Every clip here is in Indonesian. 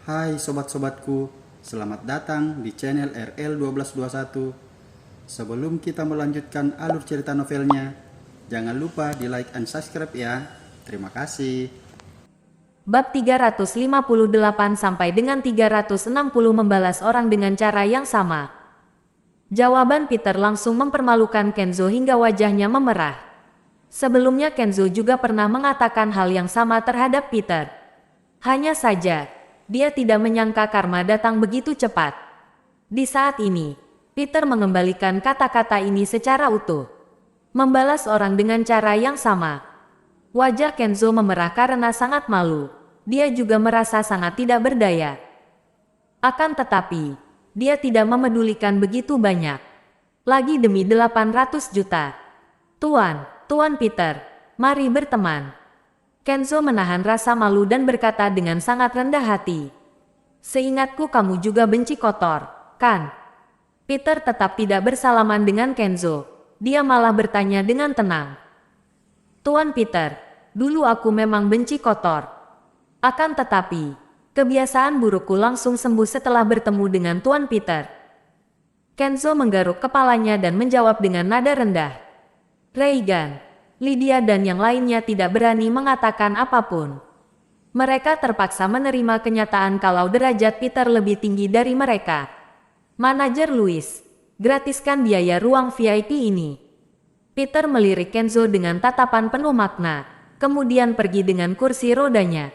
Hai sobat-sobatku, selamat datang di channel RL1221. Sebelum kita melanjutkan alur cerita novelnya, jangan lupa di like and subscribe ya. Terima kasih. Bab 358 sampai dengan 360 membalas orang dengan cara yang sama. Jawaban Peter langsung mempermalukan Kenzo hingga wajahnya memerah. Sebelumnya Kenzo juga pernah mengatakan hal yang sama terhadap Peter. Hanya saja, dia tidak menyangka karma datang begitu cepat. Di saat ini, Peter mengembalikan kata-kata ini secara utuh. Membalas orang dengan cara yang sama. Wajah Kenzo memerah karena sangat malu. Dia juga merasa sangat tidak berdaya. Akan tetapi, dia tidak memedulikan begitu banyak. Lagi demi 800 juta. Tuan Peter, mari berteman. Kenzo menahan rasa malu dan berkata dengan sangat rendah hati. Seingatku kamu juga benci kotor, kan? Peter tetap tidak bersalaman dengan Kenzo. Dia malah bertanya dengan tenang. Tuan Peter, dulu aku memang benci kotor. Akan tetapi, kebiasaan burukku langsung sembuh setelah bertemu dengan Tuan Peter. Kenzo menggaruk kepalanya dan menjawab dengan nada rendah. Reagan, Lydia dan yang lainnya tidak berani mengatakan apapun. Mereka terpaksa menerima kenyataan kalau derajat Peter lebih tinggi dari mereka. Manajer Louis, gratiskan biaya ruang VIP ini. Peter melirik Kenzo dengan tatapan penuh makna, kemudian pergi dengan kursi rodanya.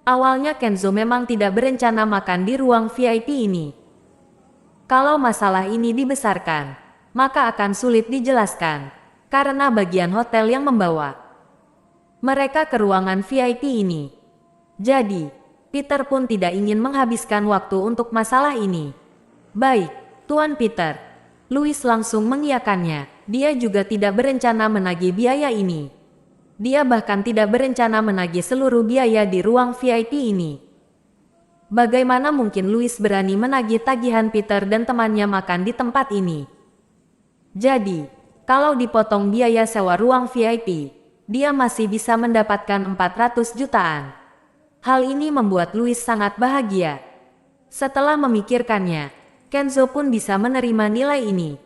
Awalnya Kenzo memang tidak berencana makan di ruang VIP ini. Kalau masalah ini dibesarkan, maka akan sulit dijelaskan. Karena bagian hotel yang membawa mereka ke ruangan VIP ini. Jadi, Peter pun tidak ingin menghabiskan waktu untuk masalah ini. Baik, Tuan Peter. Louis langsung mengiyakannya. Dia juga tidak berencana menagih biaya ini. Dia bahkan tidak berencana menagih seluruh biaya di ruang VIP ini. Bagaimana mungkin Louis berani menagih tagihan Peter dan temannya makan di tempat ini? Jadi, kalau dipotong biaya sewa ruang VIP, dia masih bisa mendapatkan 400 jutaan. Hal ini membuat Louis sangat bahagia. Setelah memikirkannya, Kenzo pun bisa menerima nilai ini.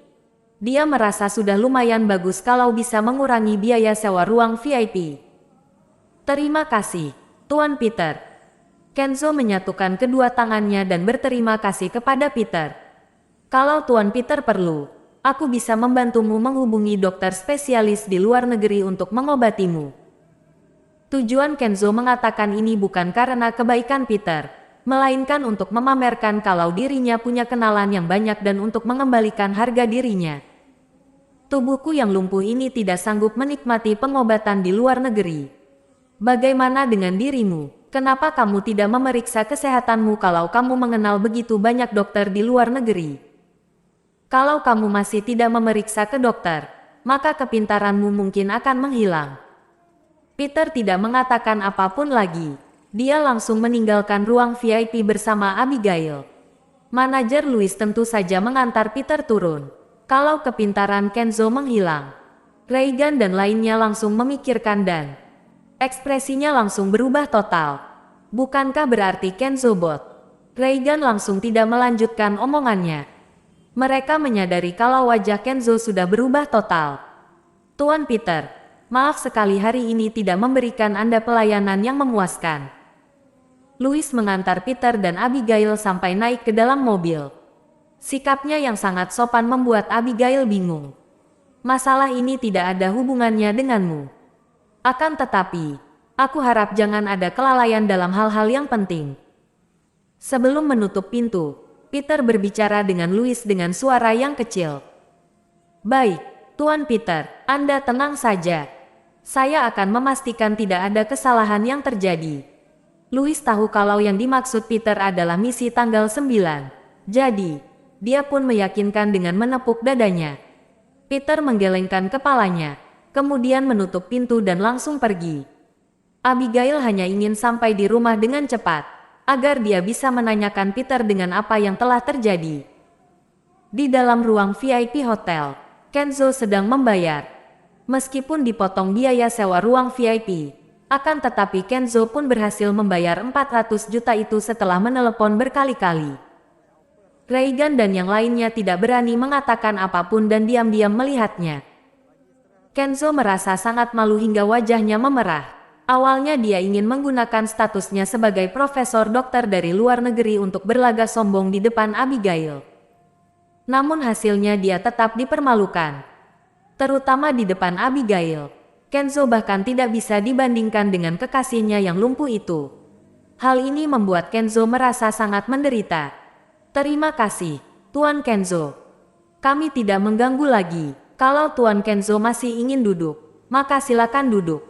Dia merasa sudah lumayan bagus kalau bisa mengurangi biaya sewa ruang VIP. Terima kasih, Tuan Peter. Kenzo menyatukan kedua tangannya dan berterima kasih kepada Peter. Kalau Tuan Peter perlu, aku bisa membantumu menghubungi dokter spesialis di luar negeri untuk mengobatimu. Tujuan Kenzo mengatakan ini bukan karena kebaikan Peter, melainkan untuk memamerkan kalau dirinya punya kenalan yang banyak dan untuk mengembalikan harga dirinya. Tubuhku yang lumpuh ini tidak sanggup menikmati pengobatan di luar negeri. Bagaimana dengan dirimu? Kenapa kamu tidak memeriksa kesehatanmu kalau kamu mengenal begitu banyak dokter di luar negeri? Kalau kamu masih tidak memeriksa ke dokter, maka kepintaranmu mungkin akan menghilang. Peter tidak mengatakan apapun lagi. Dia langsung meninggalkan ruang VIP bersama Abigail. Manajer Louis tentu saja mengantar Peter turun. Kalau kepintaran Kenzo menghilang, Reagan dan lainnya langsung memikirkan dan ekspresinya langsung berubah total. Bukankah berarti Kenzo bot? Reagan langsung tidak melanjutkan omongannya. Mereka menyadari kalau wajah Kenzo sudah berubah total. Tuan Peter, maaf sekali hari ini tidak memberikan Anda pelayanan yang memuaskan. Louis mengantar Peter dan Abigail sampai naik ke dalam mobil. Sikapnya yang sangat sopan membuat Abigail bingung. Masalah ini tidak ada hubungannya denganmu. Akan tetapi, aku harap jangan ada kelalaian dalam hal-hal yang penting. Sebelum menutup pintu, Peter berbicara dengan Louis dengan suara yang kecil. Baik, Tuan Peter, Anda tenang saja. Saya akan memastikan tidak ada kesalahan yang terjadi. Louis tahu kalau yang dimaksud Peter adalah misi tanggal 9. Jadi, dia pun meyakinkan dengan menepuk dadanya. Peter menggelengkan kepalanya, kemudian menutup pintu dan langsung pergi. Abigail hanya ingin sampai di rumah dengan cepat, agar dia bisa menanyakan Peter dengan apa yang telah terjadi. Di dalam ruang VIP hotel, Kenzo sedang membayar. Meskipun dipotong biaya sewa ruang VIP, Akan tetapi Kenzo pun berhasil membayar 400 juta itu setelah menelepon berkali-kali. Reigan dan yang lainnya tidak berani mengatakan apapun dan diam-diam melihatnya. Kenzo merasa sangat malu hingga wajahnya memerah. Awalnya dia ingin menggunakan statusnya sebagai profesor dokter dari luar negeri untuk berlagak sombong di depan Abigail. Namun hasilnya dia tetap dipermalukan. Terutama di depan Abigail. Kenzo bahkan tidak bisa dibandingkan dengan kekasihnya yang lumpuh itu. Hal ini membuat Kenzo merasa sangat menderita. Terima kasih, Tuan Kenzo. Kami tidak mengganggu lagi. Kalau Tuan Kenzo masih ingin duduk, maka silakan duduk.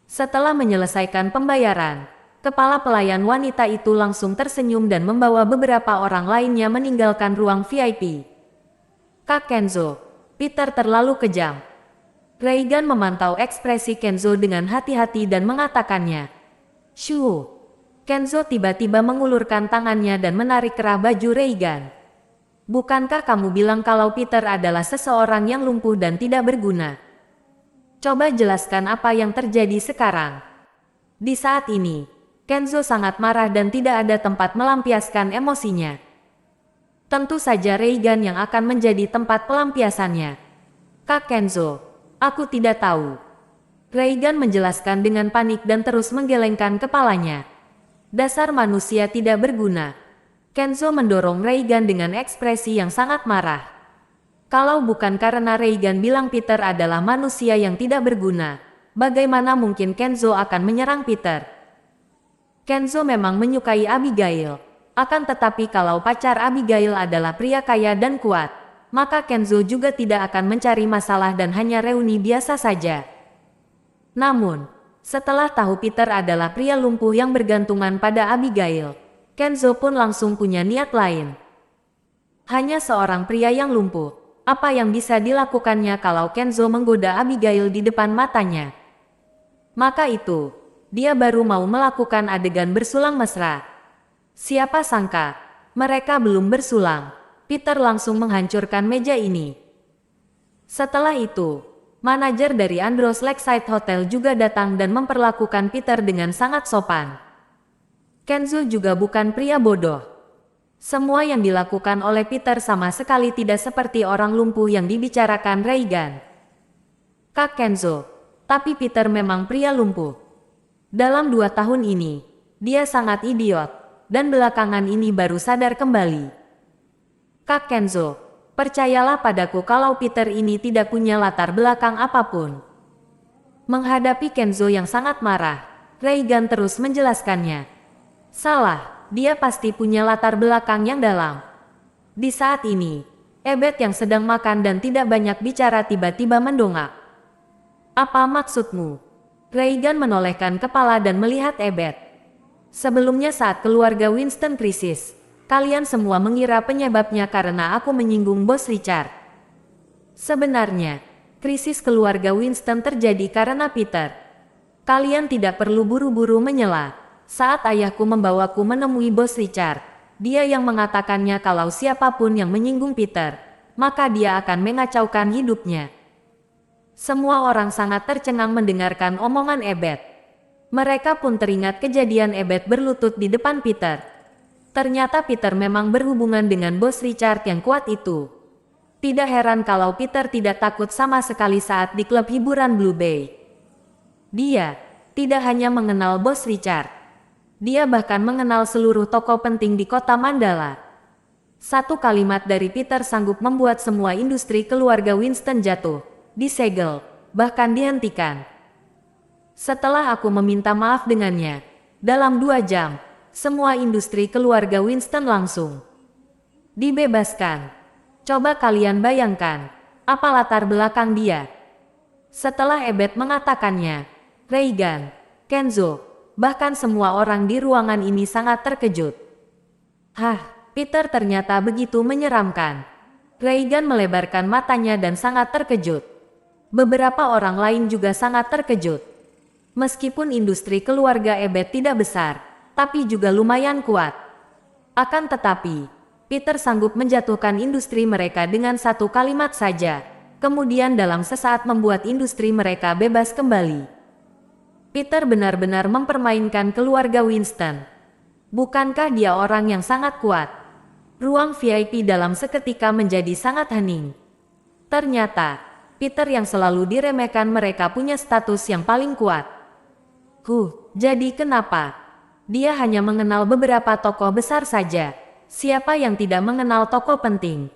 Setelah menyelesaikan pembayaran, kepala pelayan wanita itu langsung tersenyum dan membawa beberapa orang lainnya meninggalkan ruang VIP. Kak Kenzo, Peter terlalu kejam. Reigan memantau ekspresi Kenzo dengan hati-hati dan mengatakannya. Shoo. Kenzo tiba-tiba mengulurkan tangannya dan menarik kerah baju Reigan. Bukankah kamu bilang kalau Peter adalah seseorang yang lumpuh dan tidak berguna? Coba jelaskan apa yang terjadi sekarang. Di saat ini, Kenzo sangat marah dan tidak ada tempat melampiaskan emosinya. Tentu saja Reigan yang akan menjadi tempat pelampiasannya. Kak Kenzo, aku tidak tahu. Reigan menjelaskan dengan panik dan terus menggelengkan kepalanya. Dasar manusia tidak berguna. Kenzo mendorong Reigan dengan ekspresi yang sangat marah. Kalau bukan karena Reigan bilang Peter adalah manusia yang tidak berguna, bagaimana mungkin Kenzo akan menyerang Peter? Kenzo memang menyukai Abigail. Akan tetapi kalau pacar Abigail adalah pria kaya dan kuat, maka Kenzo juga tidak akan mencari masalah dan hanya reuni biasa saja. Namun, setelah tahu Peter adalah pria lumpuh yang bergantungan pada Abigail, Kenzo pun langsung punya niat lain. Hanya seorang pria yang lumpuh. Apa yang bisa dilakukannya kalau Kenzo menggoda Abigail di depan matanya? Maka itu, dia baru mau melakukan adegan bersulang mesra. Siapa sangka, mereka belum bersulang. Peter langsung menghancurkan meja ini. Setelah itu, manajer dari Andros Lakeside Hotel juga datang dan memperlakukan Peter dengan sangat sopan. Kenzo juga bukan pria bodoh. Semua yang dilakukan oleh Peter sama sekali tidak seperti orang lumpuh yang dibicarakan Reigan. Kak Kenzo, tapi Peter memang pria lumpuh. Dalam 2 tahun ini, dia sangat idiot, dan belakangan ini baru sadar kembali. Kak Kenzo, percayalah padaku kalau Peter ini tidak punya latar belakang apapun. Menghadapi Kenzo yang sangat marah, Reigan terus menjelaskannya. Salah. Dia pasti punya latar belakang yang dalam. Di saat ini, Ebet yang sedang makan dan tidak banyak bicara tiba-tiba mendongak. Apa maksudmu? Reigan menolehkan kepala dan melihat Ebet. Sebelumnya saat keluarga Winston krisis, kalian semua mengira penyebabnya karena aku menyinggung Bos Richard. Sebenarnya, krisis keluarga Winston terjadi karena Peter. Kalian tidak perlu buru-buru menyela. Saat ayahku membawaku menemui Bos Richard, dia yang mengatakannya kalau siapapun yang menyinggung Peter, maka dia akan mengacaukan hidupnya. Semua orang sangat tercengang mendengarkan omongan Ebet. Mereka pun teringat kejadian Ebet berlutut di depan Peter. Ternyata Peter memang berhubungan dengan Bos Richard yang kuat itu. Tidak heran kalau Peter tidak takut sama sekali saat di klub hiburan Blue Bay. Dia tidak hanya mengenal Bos Richard. Dia bahkan mengenal seluruh tokoh penting di kota Mandala. Satu kalimat dari Peter sanggup membuat semua industri keluarga Winston jatuh, disegel, bahkan dihentikan. Setelah aku meminta maaf dengannya, dalam 2 jam, semua industri keluarga Winston langsung dibebaskan. Coba kalian bayangkan, apa latar belakang dia. Setelah Ebet mengatakannya, Reigan, Kenzo, bahkan semua orang di ruangan ini sangat terkejut. Hah, Peter ternyata begitu menyeramkan. Reigan melebarkan matanya dan sangat terkejut. Beberapa orang lain juga sangat terkejut. Meskipun industri keluarga Ebet tidak besar, tapi juga lumayan kuat. Akan tetapi, Peter sanggup menjatuhkan industri mereka dengan 1 kalimat saja, kemudian dalam sesaat membuat industri mereka bebas kembali. Peter benar-benar mempermainkan keluarga Winston. Bukankah dia orang yang sangat kuat? Ruang VIP dalam seketika menjadi sangat hening. Ternyata, Peter yang selalu diremehkan mereka punya status yang paling kuat. Jadi kenapa? Dia hanya mengenal beberapa tokoh besar saja. Siapa yang tidak mengenal tokoh penting?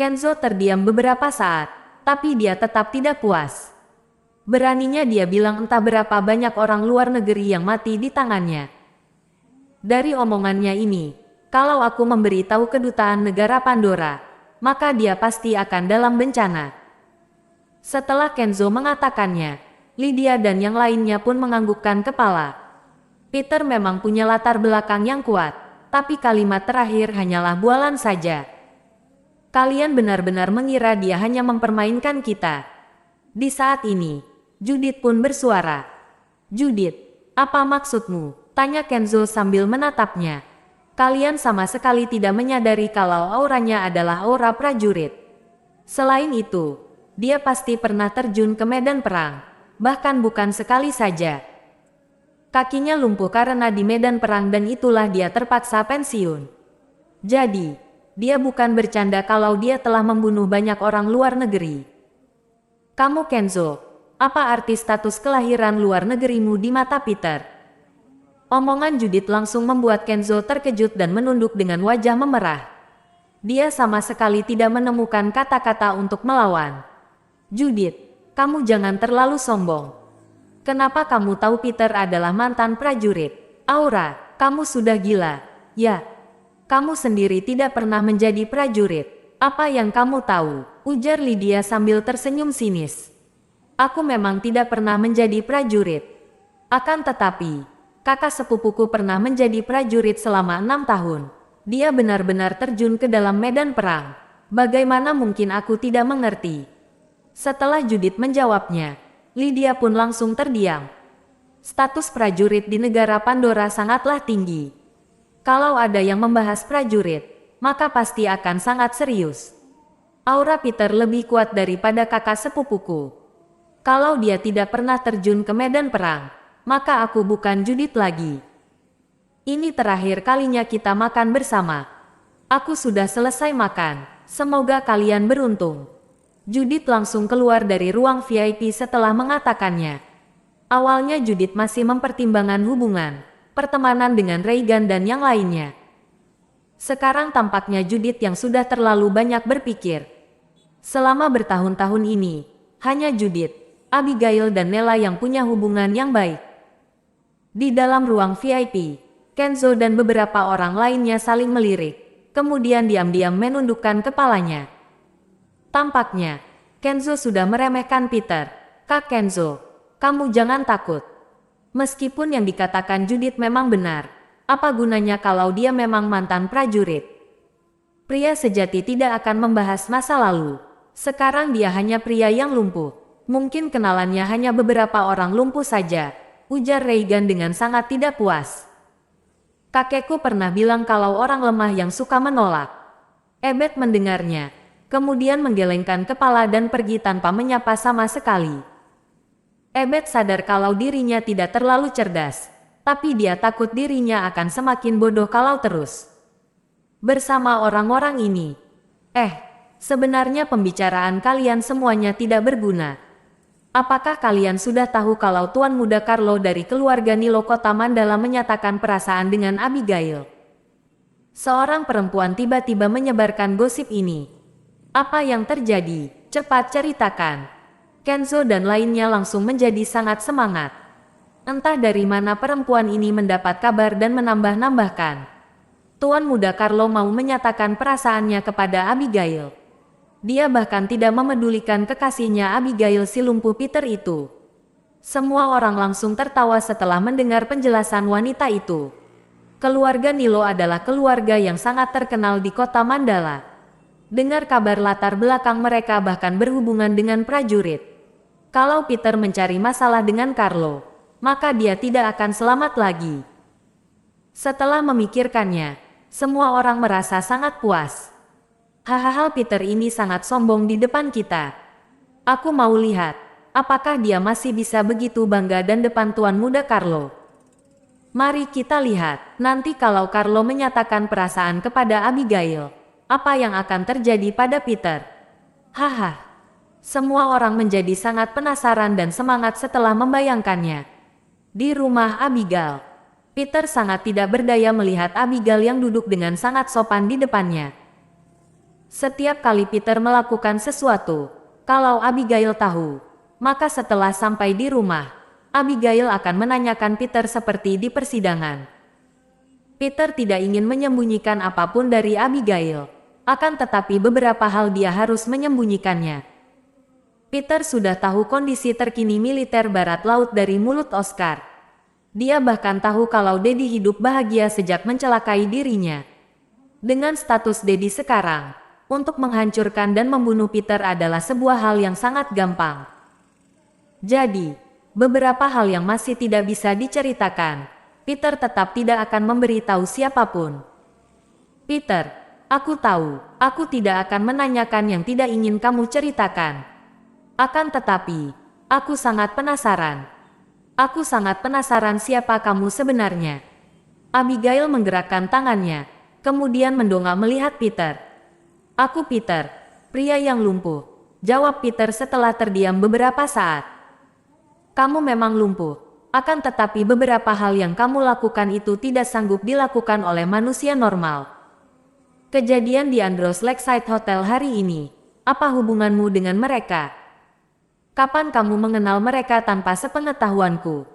Kenzo terdiam beberapa saat, tapi dia tetap tidak puas. Beraninya dia bilang entah berapa banyak orang luar negeri yang mati di tangannya. Dari omongannya ini, kalau aku memberitahu kedutaan negara Pandora, maka dia pasti akan dalam bencana. Setelah Kenzo mengatakannya, Lydia dan yang lainnya pun menganggukkan kepala. Peter memang punya latar belakang yang kuat, tapi kalimat terakhir hanyalah bualan saja. Kalian benar-benar mengira dia hanya mempermainkan kita. Di saat ini, Judith pun bersuara. Judith, apa maksudmu? Tanya Kenzo sambil menatapnya. Kalian sama sekali tidak menyadari kalau auranya adalah aura prajurit. Selain itu, dia pasti pernah terjun ke medan perang. Bahkan bukan sekali saja. Kakinya lumpuh karena di medan perang dan itulah dia terpaksa pensiun. Jadi, dia bukan bercanda kalau dia telah membunuh banyak orang luar negeri. Kamu Kenzo, apa arti status kelahiran luar negerimu di mata Peter? Omongan Judith langsung membuat Kenzo terkejut dan menunduk dengan wajah memerah. Dia sama sekali tidak menemukan kata-kata untuk melawan. Judith, kamu jangan terlalu sombong. Kenapa kamu tahu Peter adalah mantan prajurit? Aura, kamu sudah gila. Ya, kamu sendiri tidak pernah menjadi prajurit. Apa yang kamu tahu? Ujar Lydia sambil tersenyum sinis. Aku memang tidak pernah menjadi prajurit. Akan tetapi, kakak sepupuku pernah menjadi prajurit selama 6 tahun. Dia benar-benar terjun ke dalam medan perang. Bagaimana mungkin aku tidak mengerti? Setelah Judith menjawabnya, Lydia pun langsung terdiam. Status prajurit di negara Pandora sangatlah tinggi. Kalau ada yang membahas prajurit, maka pasti akan sangat serius. Aura Peter lebih kuat daripada kakak sepupuku. Kalau dia tidak pernah terjun ke medan perang, maka aku bukan Judith lagi. Ini terakhir kalinya kita makan bersama. Aku sudah selesai makan. Semoga kalian beruntung. Judith langsung keluar dari ruang VIP setelah mengatakannya. Awalnya Judith masih mempertimbangkan hubungan, pertemanan dengan Regan dan yang lainnya. Sekarang tampaknya Judith yang sudah terlalu banyak berpikir. Selama bertahun-tahun ini, hanya Judith, Abigail dan Nella yang punya hubungan yang baik. Di dalam ruang VIP, Kenzo dan beberapa orang lainnya saling melirik, kemudian diam-diam menundukkan kepalanya. Tampaknya, Kenzo sudah meremehkan Peter. Kak Kenzo, kamu jangan takut. Meskipun yang dikatakan Judith memang benar, apa gunanya kalau dia memang mantan prajurit? Pria sejati tidak akan membahas masa lalu. Sekarang dia hanya pria yang lumpuh. Mungkin kenalannya hanya beberapa orang lumpuh saja. Ujar Regan dengan sangat tidak puas. Kakekku pernah bilang kalau orang lemah yang suka menolak. Ebet mendengarnya, kemudian menggelengkan kepala dan pergi tanpa menyapa sama sekali. Ebet sadar kalau dirinya tidak terlalu cerdas, tapi dia takut dirinya akan semakin bodoh kalau terus bersama orang-orang ini. Sebenarnya pembicaraan kalian semuanya tidak berguna. Apakah kalian sudah tahu kalau Tuan Muda Carlo dari keluarga Nilo Kota Mandala menyatakan perasaan dengan Abigail? Seorang perempuan tiba-tiba menyebarkan gosip ini. Apa yang terjadi? Cepat ceritakan. Kenzo dan lainnya langsung menjadi sangat semangat. Entah dari mana perempuan ini mendapat kabar dan menambah-nambahkan. Tuan Muda Carlo mau menyatakan perasaannya kepada Abigail. Dia bahkan tidak memedulikan kekasihnya Abigail si lumpuh Peter itu. Semua orang langsung tertawa setelah mendengar penjelasan wanita itu. Keluarga Nilo adalah keluarga yang sangat terkenal di kota Mandala. Dengar kabar latar belakang mereka bahkan berhubungan dengan prajurit. Kalau Peter mencari masalah dengan Carlo, maka dia tidak akan selamat lagi. Setelah memikirkannya, semua orang merasa sangat puas. Hahaha, Peter ini sangat sombong di depan kita. Aku mau lihat apakah dia masih bisa begitu bangga dan depan tuan muda Carlo? Mari kita lihat, nanti kalau Carlo menyatakan perasaan kepada Abigail, apa yang akan terjadi pada Peter? Haha. Semua orang menjadi sangat penasaran dan semangat setelah membayangkannya. Di rumah Abigail, Peter sangat tidak berdaya melihat Abigail yang duduk dengan sangat sopan di depannya. Setiap kali Peter melakukan sesuatu, kalau Abigail tahu, maka setelah sampai di rumah, Abigail akan menanyakan Peter seperti di persidangan. Peter tidak ingin menyembunyikan apapun dari Abigail, akan tetapi beberapa hal dia harus menyembunyikannya. Peter sudah tahu kondisi terkini militer Barat Laut dari mulut Oscar. Dia bahkan tahu kalau Daddy hidup bahagia sejak mencelakai dirinya. Dengan status Daddy sekarang, untuk menghancurkan dan membunuh Peter adalah sebuah hal yang sangat gampang. Jadi, beberapa hal yang masih tidak bisa diceritakan, Peter tetap tidak akan memberitahu siapapun. Peter, aku tahu, aku tidak akan menanyakan yang tidak ingin kamu ceritakan. Akan tetapi, aku sangat penasaran. Aku sangat penasaran siapa kamu sebenarnya. Abigail menggerakkan tangannya, kemudian mendongak melihat Peter. Aku Peter, pria yang lumpuh, jawab Peter setelah terdiam beberapa saat. Kamu memang lumpuh, akan tetapi beberapa hal yang kamu lakukan itu tidak sanggup dilakukan oleh manusia normal. Kejadian di Andros Lakeside Hotel hari ini, apa hubunganmu dengan mereka? Kapan kamu mengenal mereka tanpa sepengetahuanku?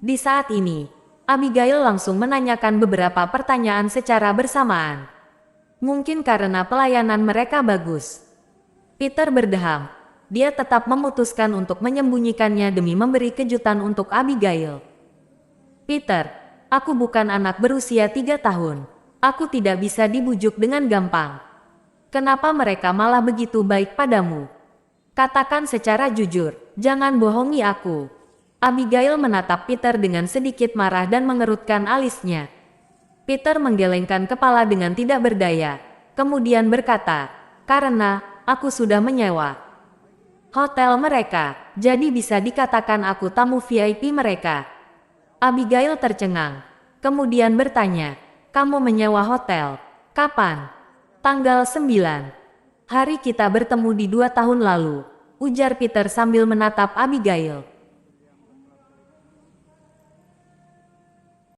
Di saat ini, Abigail langsung menanyakan beberapa pertanyaan secara bersamaan. Mungkin karena pelayanan mereka bagus. Peter berdeham. Dia tetap memutuskan untuk menyembunyikannya demi memberi kejutan untuk Abigail. Peter, aku bukan anak berusia 3 tahun. Aku tidak bisa dibujuk dengan gampang. Kenapa mereka malah begitu baik padamu? Katakan secara jujur, jangan bohongi aku. Abigail menatap Peter dengan sedikit marah dan mengerutkan alisnya. Peter menggelengkan kepala dengan tidak berdaya, kemudian berkata, karena aku sudah menyewa hotel mereka, jadi bisa dikatakan aku tamu VIP mereka. Abigail tercengang, kemudian bertanya, kamu menyewa hotel? Kapan? Tanggal 9. Hari kita bertemu di 2 tahun lalu, ujar Peter sambil menatap Abigail.